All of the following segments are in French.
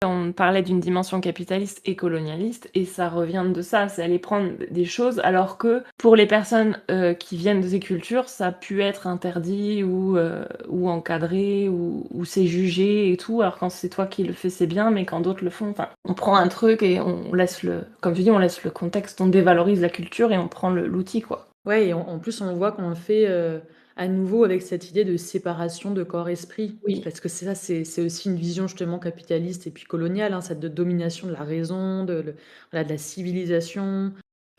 On parlait d'une dimension capitaliste et colonialiste et ça revient de ça, c'est aller prendre des choses alors que pour les personnes, qui viennent de ces cultures, ça a pu être interdit ou encadré ou c'est jugé et tout. Alors quand c'est toi qui le fais, c'est bien, mais quand d'autres le font, enfin, on prend un truc et on laisse comme tu dis, on laisse le contexte, on dévalorise la culture et on prend l'outil, quoi. Ouais et en plus, on voit qu'on le fait, à nouveau avec cette idée de séparation de corps-esprit. Oui. Parce que c'est ça, c'est aussi une vision justement capitaliste et puis coloniale, hein, cette de domination de la raison, voilà, de la civilisation.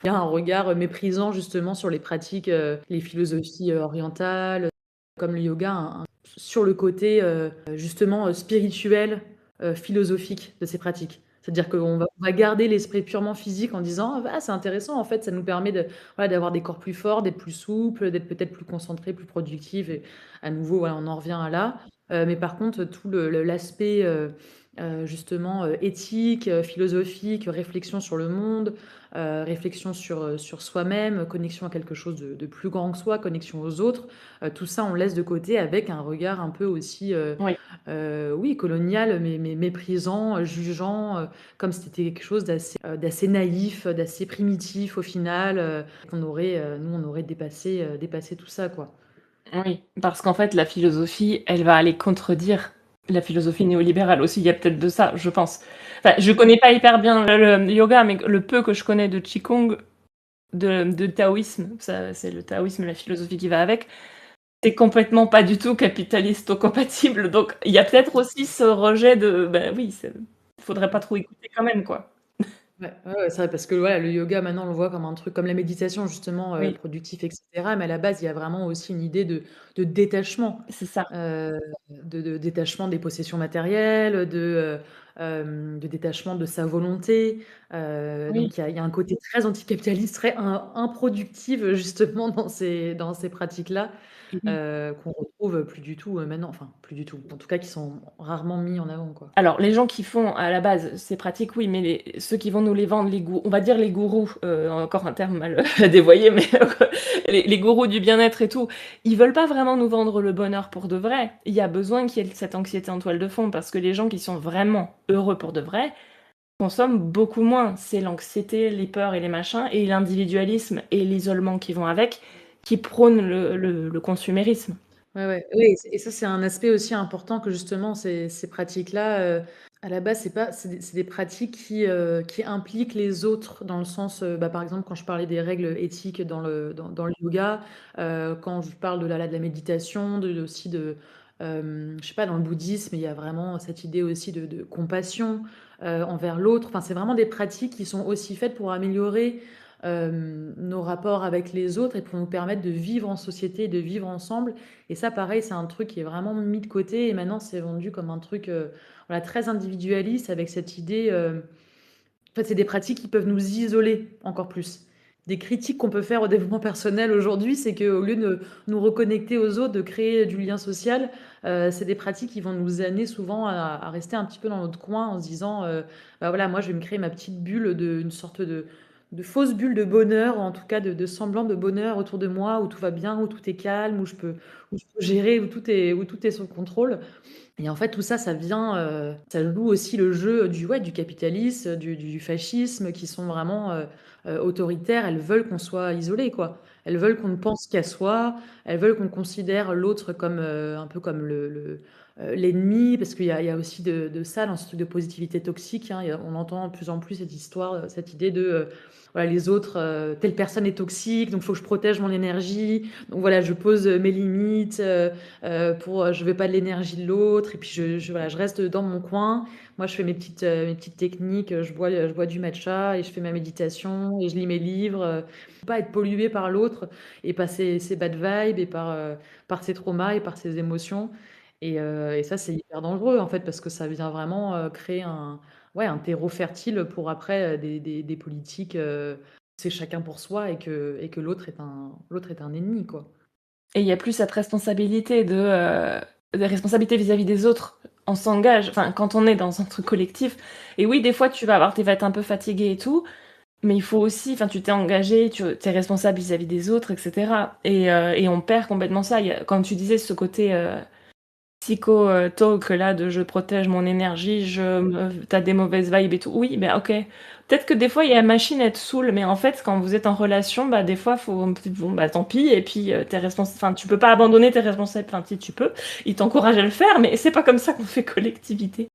Il y a un regard, méprisant justement sur les pratiques, les philosophies, orientales, comme le yoga, sur le côté, justement, spirituel, philosophique de ces pratiques. C'est-à-dire qu'on va garder l'esprit purement physique en disant: «Ah, c'est intéressant, en fait, ça nous permet voilà, d'avoir des corps plus forts, d'être plus souples, d'être peut-être plus concentrés, plus productifs» et à nouveau, voilà, on en revient à là. Mais par contre, tout l'aspect, justement, éthique, philosophique, réflexion sur le monde, réflexion sur soi-même, connexion à quelque chose de plus grand que soi, connexion aux autres, tout ça, on laisse de côté avec un regard un peu aussi, Oui. oui, colonial, mais méprisant, jugeant, comme si c'était quelque chose d'assez naïf, d'assez primitif au final, qu'on aurait, nous, on aurait dépassé tout ça, quoi. Oui, parce qu'en fait, la philosophie, elle va aller contredire la philosophie néolibérale aussi. Il y a peut-être de ça, je pense. Enfin, je connais pas hyper bien le yoga, mais le peu que je connais de Qigong, de taoïsme, ça, c'est le taoïsme, la philosophie qui va avec, c'est complètement pas du tout capitalisto-compatible. Donc, il y a peut-être aussi ce rejet de, ben oui, faudrait pas trop écouter quand même, quoi. Ouais, ouais, ouais, c'est vrai parce que voilà, le yoga maintenant on le voit comme un truc comme la méditation justement, Oui, productif et cetera, mais à la base, il y a vraiment aussi une idée de détachement, c'est ça. heu, de détachement des possessions matérielles, de détachement de sa volonté, Oui. donc il y a un côté très anticapitaliste, très improductif justement dans ces pratiques-là, Et oui. qu'on retrouve plus du tout, maintenant, enfin plus du tout, en tout cas qui sont rarement mis en avant, quoi. Alors, les gens qui font à la base ces pratiques, oui, mais ceux qui vont nous les vendre, on va dire les gourous, encore un terme mal dévoyé, mais les gourous du bien-être et tout, ils veulent pas vraiment nous vendre le bonheur pour de vrai. Il y a besoin qu'il y ait cette anxiété en toile de fond, parce que les gens qui sont vraiment heureux pour de vrai consomment beaucoup moins. C'est l'anxiété, les peurs et les machins, et l'individualisme et l'isolement qui vont avec, qui prônent le consumérisme. Ouais, ouais. Oui et ça, c'est un aspect aussi important que justement ces pratiques-là, à la base, c'est des pratiques qui impliquent les autres dans le sens, bah, par exemple, quand je parlais des règles éthiques dans le yoga, quand je parle de la méditation, aussi je sais pas, dans le bouddhisme, il y a vraiment cette idée aussi de compassion, envers l'autre. Enfin, c'est vraiment des pratiques qui sont aussi faites pour améliorer, nos rapports avec les autres et pour nous permettre de vivre en société, de vivre ensemble et ça, pareil, c'est un truc qui est vraiment mis de côté et maintenant c'est vendu comme un truc, voilà, très individualiste avec cette idée, en fait, c'est des pratiques qui peuvent nous isoler encore plus. Des critiques qu'on peut faire au développement personnel aujourd'hui, c'est qu'au lieu de nous reconnecter aux autres, de créer du lien social, c'est des pratiques qui vont nous amener souvent à rester un petit peu dans notre coin en se disant, «Bah, voilà, moi je vais me créer ma petite bulle une sorte de fausse bulle de bonheur, en tout cas de semblant de bonheur autour de moi, où tout va bien, où tout est calme, où je peux gérer, où tout est sous contrôle». Et en fait, tout ça, ça vient, ça joue aussi le jeu du capitalisme, du fascisme, qui sont vraiment, autoritaires. Elles veulent qu'on soit isolé, quoi. Elles veulent qu'on ne pense qu'à soi. Elles veulent qu'on considère l'autre comme, un peu comme l'ennemi, parce qu'il y a aussi de ça dans ce truc de positivité toxique, hein. On entend de plus en plus cette histoire, cette idée de, voilà, les autres, telle personne est toxique, donc il faut que je protège mon énergie. Donc voilà, je pose, mes limites, je veux pas de l'énergie de l'autre et puis voilà, je reste dans mon coin. Moi, je fais mes petites techniques, je bois du matcha et je fais ma méditation et je lis mes livres, pour pas être polluée par l'autre et par ses bad vibes et par ses traumas et par ses émotions et ça, c'est hyper dangereux, en fait, parce que ça vient vraiment, créer un terreau fertile pour après, des politiques, c'est chacun pour soi et que l'autre est un ennemi, quoi. Et il y a plus cette responsabilité des responsabilités vis-à-vis des autres. On s'engage, enfin, quand on est dans un truc collectif et oui, des fois, tu vas être un peu fatigué et tout, mais il faut aussi enfin, tu t'es engagé, tu es responsable vis-à-vis des autres et cetera et on perd complètement ça. Il y a quand tu disais ce côté, psycho, talk là de: «Je protège mon énergie, je me tu des mauvaises vibes et tout». Oui, ben OK. Peut-être que des fois, il y a la machine, elle te saoule, mais en fait, quand vous êtes en relation, bah, des fois, faut bon, bah, tant pis et puis, enfin, tu peux pas abandonner tes responsables enfin, si tu peux, ils t'encouragent à le faire, mais c'est pas comme ça qu'on fait collectivité.